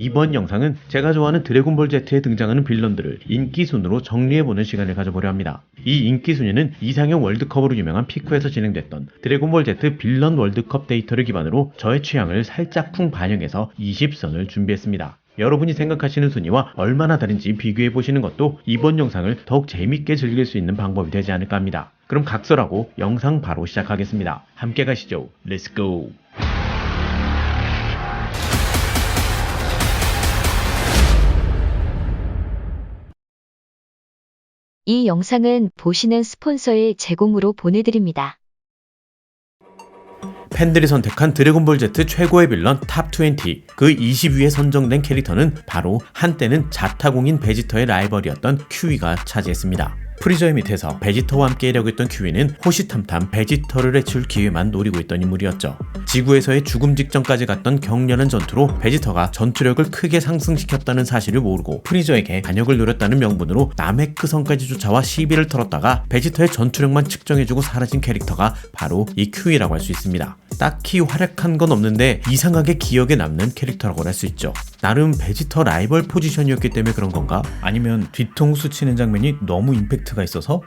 이번 영상은 제가 좋아하는 드래곤볼 Z에 등장하는 빌런들을 인기순으로 정리해보는 시간을 가져보려 합니다. 이 인기순위는 이상형 월드컵으로 유명한 피코에서 진행됐던 드래곤볼 Z 빌런 월드컵 데이터를 기반으로 저의 취향을 살짝쿵 반영해서 20선을 준비했습니다. 여러분이 생각하시는 순위와 얼마나 다른지 비교해보시는 것도 이번 영상을 더욱 재밌게 즐길 수 있는 방법이 되지 않을까 합니다. 그럼 각설하고 영상 바로 시작하겠습니다. 함께 가시죠. 렛츠고! 이 영상은 보시는 스폰서의 제공으로 보내드립니다. 팬들이 선택한 드래곤볼 Z 최고의 빌런 탑20, 그 20위에 선정된 캐릭터는 바로 한때는 자타공인 베지터의 라이벌이었던 큐이가 차지했습니다. 프리저의 밑에서 베지터와 함께 일하고 있던 큐이는 호시탐탐 베지터를 해칠 기회만 노리고 있던 인물이었죠. 지구에서의 죽음 직전까지 갔던 격렬한 전투로 베지터가 전투력을 크게 상승시켰다는 사실을 모르고 프리저에게 반역을 노렸다는 명분으로 나메크성까지 쫓아와 시비를 털었다가 베지터의 전투력만 측정해주고 사라진 캐릭터가 바로 이 큐이라고 할 수 있습니다. 딱히 활약한 건 없는데 이상하게 기억에 남는 캐릭터라고 할 수 있죠. 나름 베지터 라이벌 포지션이었기 때문에 그런 건가? 아니면 뒤통수 치는 장면이 너무 임팩트가 있어서?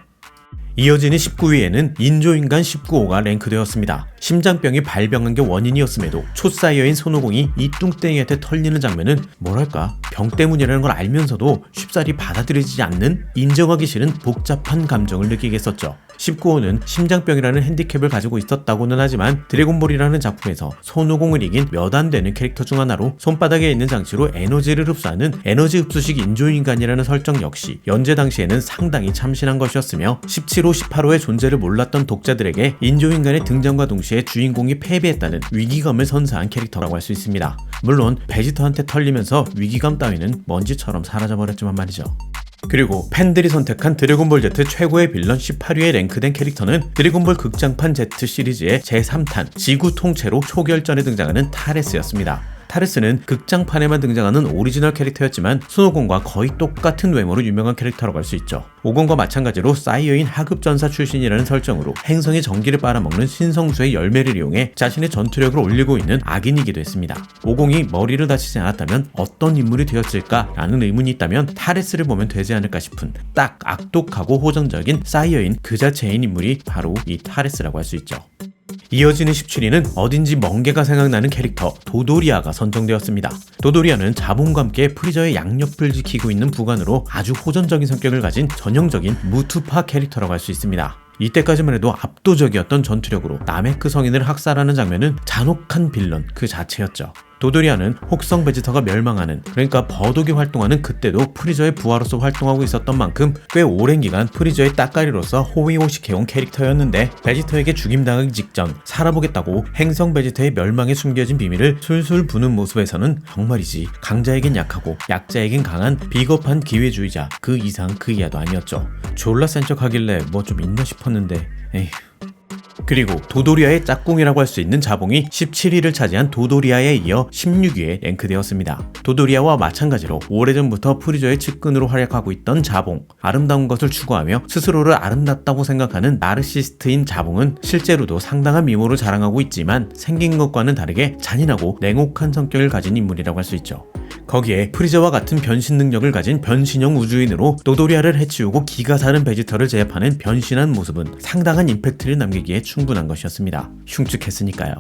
이어지는 19위에는 인조인간 19호가 랭크되었습니다. 심장병이 발병한 게 원인이었음에도 초사이어인 손오공이 이 뚱땡이한테 털리는 장면은 뭐랄까 병 때문이라는 걸 알면서도 쉽사리 받아들이지 않는 인정하기 싫은 복잡한 감정을 느끼게 했었죠. 19호는 심장병이라는 핸디캡을 가지고 있었다고는 하지만 드래곤볼이라는 작품에서 손오공을 이긴 몇 안 되는 캐릭터 중 하나로 손바닥에 있는 장치로 에너지를 흡수하는 에너지 흡수식 인조인간이라는 설정 역시 연재 당시에는 상당히 참신한 것이었으며 17호, 18호의 존재를 몰랐던 독자들에게 인조인간의 등장과 동시에 주인공이 패배했다는 위기감을 선사한 캐릭터라고 할 수 있습니다. 물론 베지터한테 털리면서 위기감 따위는 먼지처럼 사라져버렸지만 말이죠. 그리고 팬들이 선택한 드래곤볼 Z 최고의 빌런 18위에 랭크된 캐릭터는 드래곤볼 극장판 Z 시리즈의 제3탄 지구 통째로 초결전에 등장하는 타레스였습니다. 타레스는 극장판에만 등장하는 오리지널 캐릭터였지만 손오공과 거의 똑같은 외모로 유명한 캐릭터라고 할 수 있죠. 오공과 마찬가지로 사이어인 하급전사 출신이라는 설정으로 행성의 전기를 빨아먹는 신성수의 열매를 이용해 자신의 전투력을 올리고 있는 악인이기도 했습니다. 오공이 머리를 다치지 않았다면 어떤 인물이 되었을까라는 의문이 있다면 타레스를 보면 되지 않을까 싶은 딱 악독하고 호전적인 사이어인 그 자체인 인물이 바로 이 타레스라고 할 수 있죠. 이어지는 17위는 어딘지 멍게가 생각나는 캐릭터 도도리아가 선정되었습니다. 도도리아는 자본과 함께 프리저의 양옆을 지키고 있는 부관으로 아주 호전적인 성격을 가진 전형적인 무투파 캐릭터라고 할 수 있습니다. 이때까지만 해도 압도적이었던 전투력으로 나메크 성인을 학살하는 장면은 잔혹한 빌런 그 자체였죠. 도도리아는 혹성 베지터가 멸망하는, 그러니까 버독이 활동하는 그때도 프리저의 부하로서 활동하고 있었던 만큼 꽤 오랜 기간 프리저의 따까리로서 호위호식해온 캐릭터였는데 베지터에게 죽임당하기 직전 살아보겠다고 행성 베지터의 멸망에 숨겨진 비밀을 술술 부는 모습에서는 정말이지 강자에겐 약하고 약자에겐 강한 비겁한 기회주의자 그 이상 그 이하도 아니었죠. 졸라 센 척하길래 뭐 좀 있나 싶었는데 에휴. 그리고 도도리아의 짝꿍이라고 할 수 있는 자봉이 17위를 차지한 도도리아에 이어 16위에 랭크되었습니다. 도도리아와 마찬가지로 오래전부터 프리저의 측근으로 활약하고 있던 자봉, 아름다운 것을 추구하며 스스로를 아름답다고 생각하는 나르시스트인 자봉은 실제로도 상당한 미모를 자랑하고 있지만 생긴 것과는 다르게 잔인하고 냉혹한 성격을 가진 인물이라고 할 수 있죠. 거기에 프리저와 같은 변신 능력을 가진 변신형 우주인으로 도도리아를 해치우고 기가 사는 베지터를 제압하는 변신한 모습은 상당한 임팩트를 남기기에 충분한 것이었습니다. 흉측했으니까요.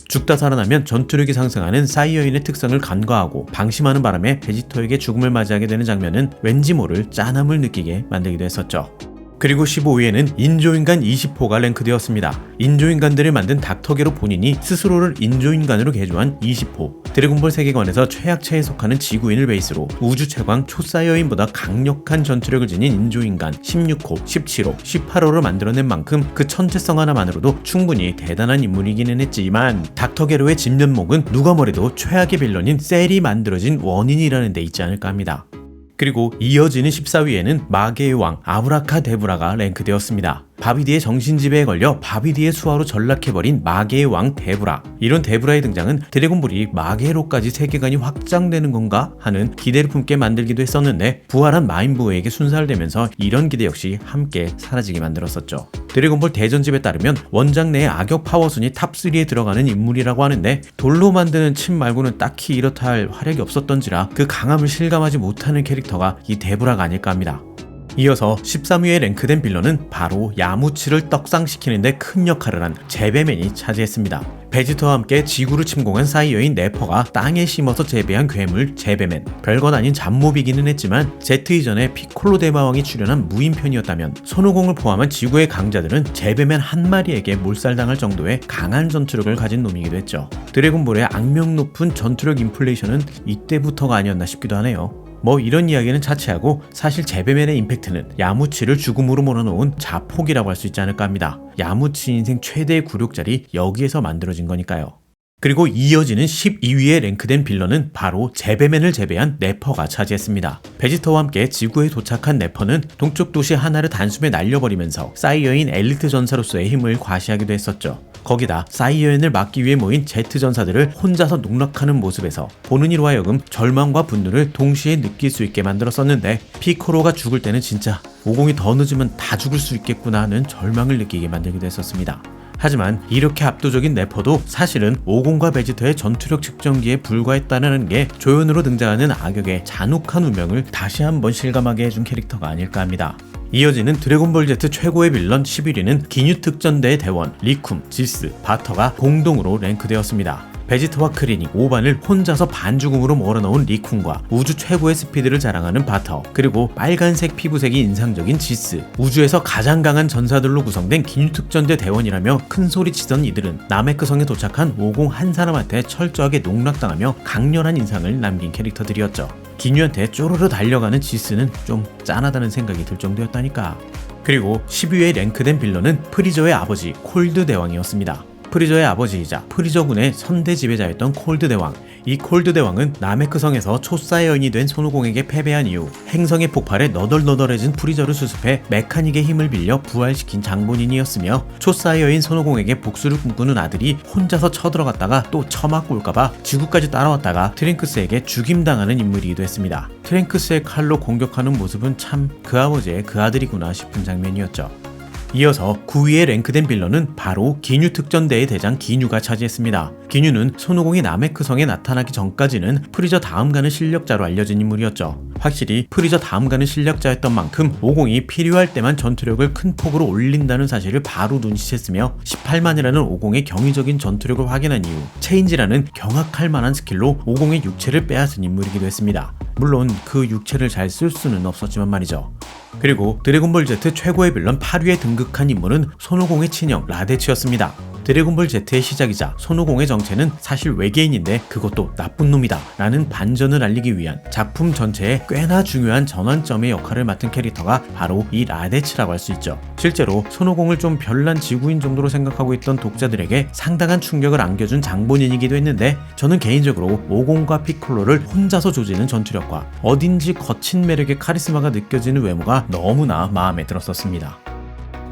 죽다 살아나면 전투력이 상승하는 사이어인의 특성을 간과하고 방심하는 바람에 베지터에게 죽음을 맞이하게 되는 장면은 왠지 모를 짠함을 느끼게 만들기도 했었죠. 그리고 15위에는 인조인간 20호가 랭크되었습니다. 인조인간들을 만든 닥터게로 본인이 스스로를 인조인간으로 개조한 20호. 드래곤볼 세계관에서 최약체에 속하는 지구인을 베이스로 우주 최강 초사이어인보다 강력한 전투력을 지닌 인조인간 16호, 17호, 18호를 만들어낸 만큼 그 천재성 하나만으로도 충분히 대단한 인물이기는 했지만 닥터게로의 집면목은 누가 뭐래도 최악의 빌런인 셀이 만들어진 원인이라는 데 있지 않을까 합니다. 그리고 이어지는 14위에는 마계의 왕 아브라카데브라가 랭크되었습니다. 바비디의 정신지배에 걸려 바비디의 수하로 전락해버린 마계의 왕 데브라. 이런 데브라의 등장은 드래곤볼이 마계로까지 세계관이 확장되는 건가 하는 기대를 품게 만들기도 했었는데, 부활한 마인부호에게 순살되면서 이런 기대 역시 함께 사라지게 만들었었죠. 드래곤볼 대전집에 따르면 원작 내의 악역 파워순위 탑3에 들어가는 인물이라고 하는데, 돌로 만드는 침 말고는 딱히 이렇다 할 활약이 없었던지라 그 강함을 실감하지 못하는 캐릭터가 이 데브라가 아닐까 합니다. 이어서 13위에 랭크된 빌런은 바로 야무치를 떡상시키는데 큰 역할을 한 제베맨이 차지했습니다. 베지터와 함께 지구를 침공한 사이어인 네퍼가 땅에 심어서 재배한 괴물 제베맨. 별건 아닌 잡몹이기는 했지만 제트 이전에 피콜로 대마왕이 출연한 무인편이었다면 손오공을 포함한 지구의 강자들은 제베맨 한 마리에게 몰살당할 정도의 강한 전투력을 가진 놈이기도 했죠. 드래곤볼의 악명 높은 전투력 인플레이션은 이때부터가 아니었나 싶기도 하네요. 뭐 이런 이야기는 차치하고 사실 제베맨의 임팩트는 야무치를 죽음으로 몰아놓은 자폭이라고 할 수 있지 않을까 합니다. 야무치 인생 최대의 굴욕자리 여기에서 만들어진 거니까요. 그리고 이어지는 12위에 랭크된 빌런은 바로 제베맨을 제외한 네퍼가 차지했습니다. 베지터와 함께 지구에 도착한 네퍼는 동쪽 도시 하나를 단숨에 날려버리면서 사이어인 엘리트 전사로서의 힘을 과시하기도 했었죠. 거기다 사이어인을 막기 위해 모인 제트 전사들을 혼자서 농락하는 모습에서 보는 이로 하여금 절망과 분노를 동시에 느낄 수 있게 만들었었는데, 피코로가 죽을 때는 진짜 오공이 더 늦으면 다 죽을 수 있겠구나 하는 절망을 느끼게 만들기도 했었습니다. 하지만 이렇게 압도적인 네퍼도 사실은 오공과 베지터의 전투력 측정기에 불과했다는 게 조연으로 등장하는 악역의 잔혹한 운명을 다시 한번 실감하게 해준 캐릭터가 아닐까 합니다. 이어지는 드래곤볼 Z 최고의 빌런 11위는 기뉴 특전대의 대원 리쿰, 지스, 바터가 공동으로 랭크되었습니다. 베지터와 크린이 오반을 혼자서 반죽음으로 몰아넣은 리쿰과 우주 최고의 스피드를 자랑하는 바터, 그리고 빨간색 피부색이 인상적인 지스, 우주에서 가장 강한 전사들로 구성된 기뉴 특전대 대원이라며 큰소리치던 이들은 나메크성에 도착한 오공 한 사람한테 철저하게 농락당하며 강렬한 인상을 남긴 캐릭터들이었죠. 기뉴한테 쪼르르 달려가는 지스는 좀 짠하다는 생각이 들 정도였다니까. 그리고 12위에 랭크된 빌런은 프리저의 아버지 콜드 대왕이었습니다. 프리저의 아버지이자 프리저군의 선대 지배자였던 콜드 대왕. 이 콜드 대왕은 나메크성에서 초사이어인이 된 손오공에게 패배한 이후 행성의 폭발에 너덜너덜해진 프리저를 수습해 메카닉의 힘을 빌려 부활시킨 장본인이었으며, 초사이어인 손오공에게 복수를 꿈꾸는 아들이 혼자서 쳐들어갔다가 또 처맞고 올까봐 지구까지 따라왔다가 트랭크스에게 죽임당하는 인물이기도 했습니다. 트랭크스의 칼로 공격하는 모습은 참 그 아버지의 그 아들이구나 싶은 장면이었죠. 이어서 9위에 랭크된 빌런은 바로 기뉴 특전대의 대장 기뉴가 차지했습니다. 기뉴는 손오공이 나메크성에 나타나기 전까지는 프리저 다음 가는 실력자로 알려진 인물이었죠. 확실히 프리저 다음 가는 실력자였던 만큼 오공이 필요할 때만 전투력을 큰 폭으로 올린다는 사실을 바로 눈치챘으며 18만이라는 오공의 경이적인 전투력을 확인한 이후 체인지라는 경악할 만한 스킬로 오공의 육체를 빼앗은 인물이기도 했습니다. 물론 그 육체를 잘 쓸 수는 없었지만 말이죠. 그리고 드래곤볼 Z 최고의 빌런 8위에 등극한 인물은 손오공의 친형 라데츠였습니다. 드래곤볼 Z의 시작이자 손오공의 정체는 사실 외계인인데 그것도 나쁜 놈이다 라는 반전을 알리기 위한 작품 전체에 꽤나 중요한 전환점의 역할을 맡은 캐릭터가 바로 이 라데츠라고 할 수 있죠. 실제로 손오공을 좀 별난 지구인 정도로 생각하고 있던 독자들에게 상당한 충격을 안겨준 장본인이기도 했는데, 저는 개인적으로 오공과 피콜로를 혼자서 조지는 전투력과 어딘지 거친 매력의 카리스마가 느껴지는 외모가 너무나 마음에 들었었습니다.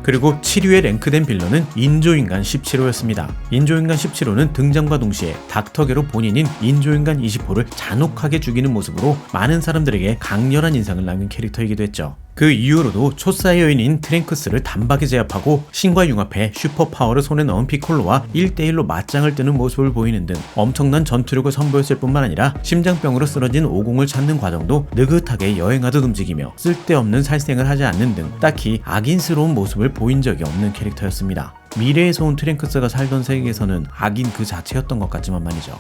그리고 7위에 랭크된 빌런은 인조인간 17호였습니다. 인조인간 17호는 등장과 동시에 닥터계로 본인인 인조인간 20호를 잔혹하게 죽이는 모습으로 많은 사람들에게 강렬한 인상을 남긴 캐릭터이기도 했죠. 그 이후로도 초사이어인인 트랭크스를 단박에 제압하고 신과 융합해 슈퍼파워를 손에 넣은 피콜로와 1대1로 맞짱을 뜨는 모습을 보이는 등 엄청난 전투력을 선보였을 뿐만 아니라 심장병으로 쓰러진 오공을 찾는 과정도 느긋하게 여행하듯 움직이며 쓸데없는 살생을 하지 않는 등 딱히 악인스러운 모습을 보인 적이 없는 캐릭터였습니다. 미래에서 온 트랭크스가 살던 세계에서는 악인 그 자체였던 것 같지만 말이죠.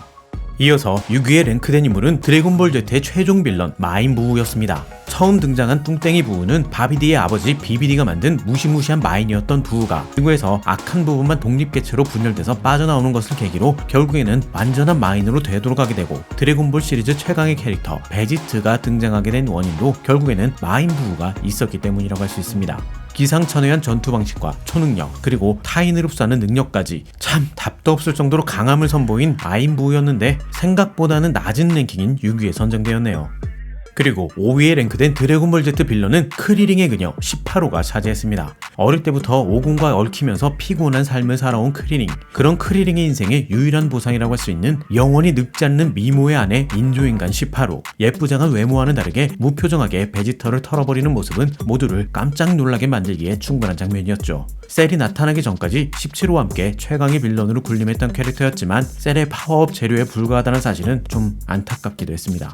이어서 6위에 랭크된 인물은 드래곤볼 Z의 최종 빌런 마인 부우였습니다. 처음 등장한 뚱땡이 부우는 바비디의 아버지 비비디가 만든 무시무시한 마인이었던 부우가 지구에서 악한 부분만 독립개체로 분열돼서 빠져나오는 것을 계기로 결국에는 완전한 마인으로 되돌아가게 되고, 드래곤볼 시리즈 최강의 캐릭터 베지트가 등장하게 된 원인도 결국에는 마인 부우가 있었기 때문이라고 할 수 있습니다. 기상천외한 전투 방식과 초능력, 그리고 타인을 흡수하는 능력까지 참 답도 없을 정도로 강함을 선보인 마인 부우였는데 생각보다는 낮은 랭킹인 6위에 선정되었네요. 그리고 5위에 랭크된 드래곤볼 Z 빌런은 크리링의 그녀 18호가 차지했습니다. 어릴 때부터 오공과 얽히면서 피곤한 삶을 살아온 크리링. 그런 크리링의 인생의 유일한 보상이라고 할 수 있는 영원히 늙지 않는 미모의 아내 인조인간 18호. 예쁘장한 외모와는 다르게 무표정하게 베지터를 털어버리는 모습은 모두를 깜짝 놀라게 만들기에 충분한 장면이었죠. 셀이 나타나기 전까지 17호와 함께 최강의 빌런으로 군림했던 캐릭터였지만 셀의 파워업 재료에 불과하다는 사실은 좀 안타깝기도 했습니다.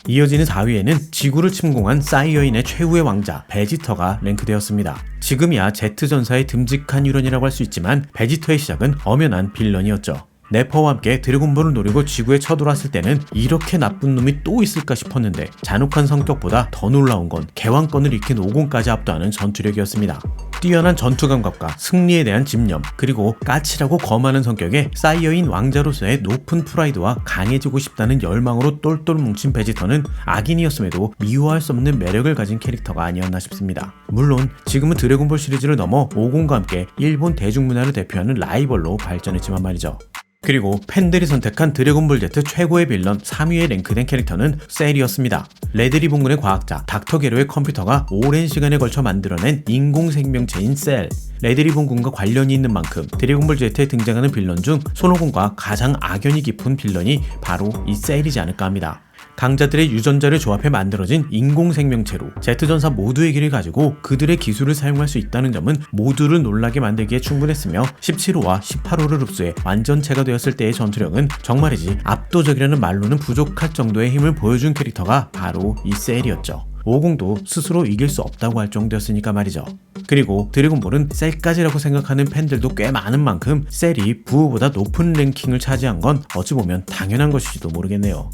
이어지는 4위에는 지구를 침공한 사이어인의 최후의 왕자 베지터가 랭크되었습니다. 지금이야 Z전사의 듬직한 일원이라고 할 수 있지만 베지터의 시작은 엄연한 빌런이었죠. 네퍼와 함께 드래곤볼을 노리고 지구에 쳐들어왔을 때는 이렇게 나쁜 놈이 또 있을까 싶었는데 잔혹한 성격보다 더 놀라운 건 개왕권을 익힌 오공까지 압도하는 전투력이었습니다. 뛰어난 전투 감각과 승리에 대한 집념, 그리고 까칠하고 거만한 성격에 사이어인 왕자로서의 높은 프라이드와 강해지고 싶다는 열망으로 똘똘 뭉친 베지터는 악인이었음에도 미워할 수 없는 매력을 가진 캐릭터가 아니었나 싶습니다. 물론 지금은 드래곤볼 시리즈를 넘어 오공과 함께 일본 대중문화를 대표하는 라이벌로 발전했지만 말이죠. 그리고 팬들이 선택한 드래곤볼 Z 최고의 빌런 3위에 랭크된 캐릭터는 셀이었습니다. 레드리본군의 과학자 닥터 게로의 컴퓨터가 오랜 시간에 걸쳐 만들어낸 인공생명체인 셀. 레드리본군과 관련이 있는 만큼 드래곤볼 Z에 등장하는 빌런 중 손오공과 가장 악연이 깊은 빌런이 바로 이 셀이지 않을까 합니다. 강자들의 유전자를 조합해 만들어진 인공생명체로 Z전사 모두의 길을 가지고 그들의 기술을 사용할 수 있다는 점은 모두를 놀라게 만들기에 충분했으며 17호와 18호를 흡수해 완전체가 되었을 때의 전투력은 정말이지 압도적이라는 말로는 부족할 정도의 힘을 보여준 캐릭터가 바로 이 셀이었죠. 오공도 스스로 이길 수 없다고 할 정도였으니까 말이죠. 그리고 드래곤볼은 셀까지라고 생각하는 팬들도 꽤 많은 만큼 셀이 부호보다 높은 랭킹을 차지한 건 어찌 보면 당연한 것일지도 모르겠네요.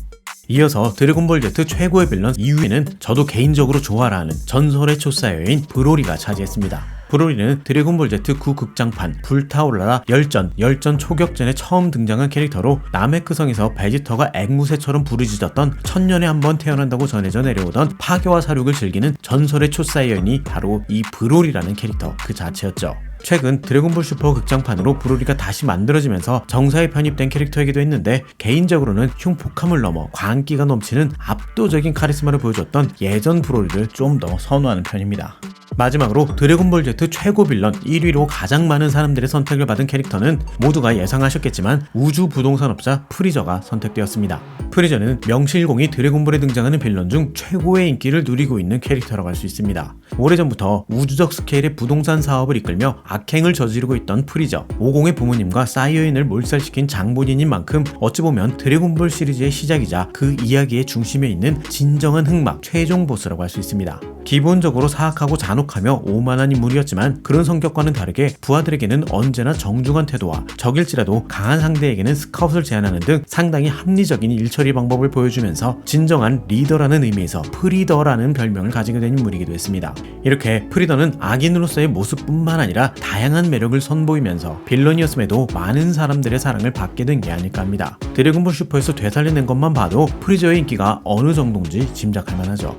이어서 드래곤볼 Z 최고의 빌런 2위에는 저도 개인적으로 좋아라 하는 전설의 초사여인 브로리가 차지했습니다. 브로리는 드래곤볼 Z 9극장판 불타올라라 열전 초격전에 처음 등장한 캐릭터로 나메크성에서 베지터가 앵무새처럼 부르짖었던 천년에 한 번 태어난다고 전해져 내려오던 파괴와 사륙을 즐기는 전설의 초사의 여인이 바로 이 브로리라는 캐릭터 그 자체였죠. 최근 드래곤볼 슈퍼 극장판으로 브로리가 다시 만들어지면서 정사에 편입된 캐릭터이기도 했는데 개인적으로는 흉폭함을 넘어 광기가 넘치는 압도적인 카리스마를 보여줬던 예전 브로리를 좀 더 선호하는 편입니다. 마지막으로 드래곤볼 Z 최고 빌런 1위로 가장 많은 사람들의 선택을 받은 캐릭터는 모두가 예상하셨겠지만 우주 부동산업자 프리저가 선택되었습니다. 프리저는 명실공히 드래곤볼에 등장하는 빌런 중 최고의 인기를 누리고 있는 캐릭터라고 할 수 있습니다. 오래전부터 우주적 스케일의 부동산 사업을 이끌며 악행을 저지르고 있던 프리저, 오공의 부모님과 사이어인을 몰살시킨 장본인인 만큼 어찌 보면 드래곤볼 시리즈의 시작이자 그 이야기의 중심에 있는 진정한 흑막 최종 보스라고 할 수 있습니다. 기본적으로 사악하고 잔혹하며 오만한 인물이었지만 그런 성격과는 다르게 부하들에게는 언제나 정중한 태도와 적일지라도 강한 상대에게는 스카웃을 제안하는 등 상당히 합리적인 일처리 방법을 보여주면서 진정한 리더라는 의미에서 프리더라는 별명을 가지게 된 인물이기도 했습니다. 이렇게 프리더는 악인으로서의 모습뿐만 아니라 다양한 매력을 선보이면서 빌런이었음에도 많은 사람들의 사랑을 받게 된 게 아닐까 합니다. 드래곤볼 슈퍼에서 되살려낸 것만 봐도 프리저의 인기가 어느 정도인지 짐작할 만하죠.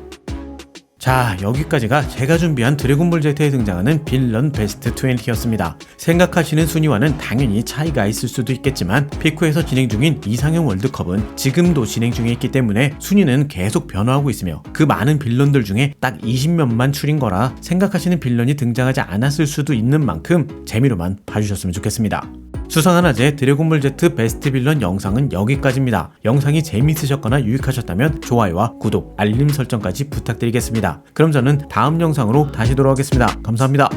자, 여기까지가 제가 준비한 드래곤볼 Z에 등장하는 빌런 베스트 20였습니다. 생각하시는 순위와는 당연히 차이가 있을 수도 있겠지만 피코에서 진행 중인 이상형 월드컵은 지금도 진행 중에 있기 때문에 순위는 계속 변화하고 있으며 그 많은 빌런들 중에 딱 20몇만 출인 거라 생각하시는 빌런이 등장하지 않았을 수도 있는 만큼 재미로만 봐주셨으면 좋겠습니다. 수상한 화제 드래곤볼 Z 베스트 빌런 영상은 여기까지입니다. 영상이 재미있으셨거나 유익하셨다면 좋아요와 구독, 알림 설정까지 부탁드리겠습니다. 그럼 저는 다음 영상으로 다시 돌아오겠습니다. 감사합니다.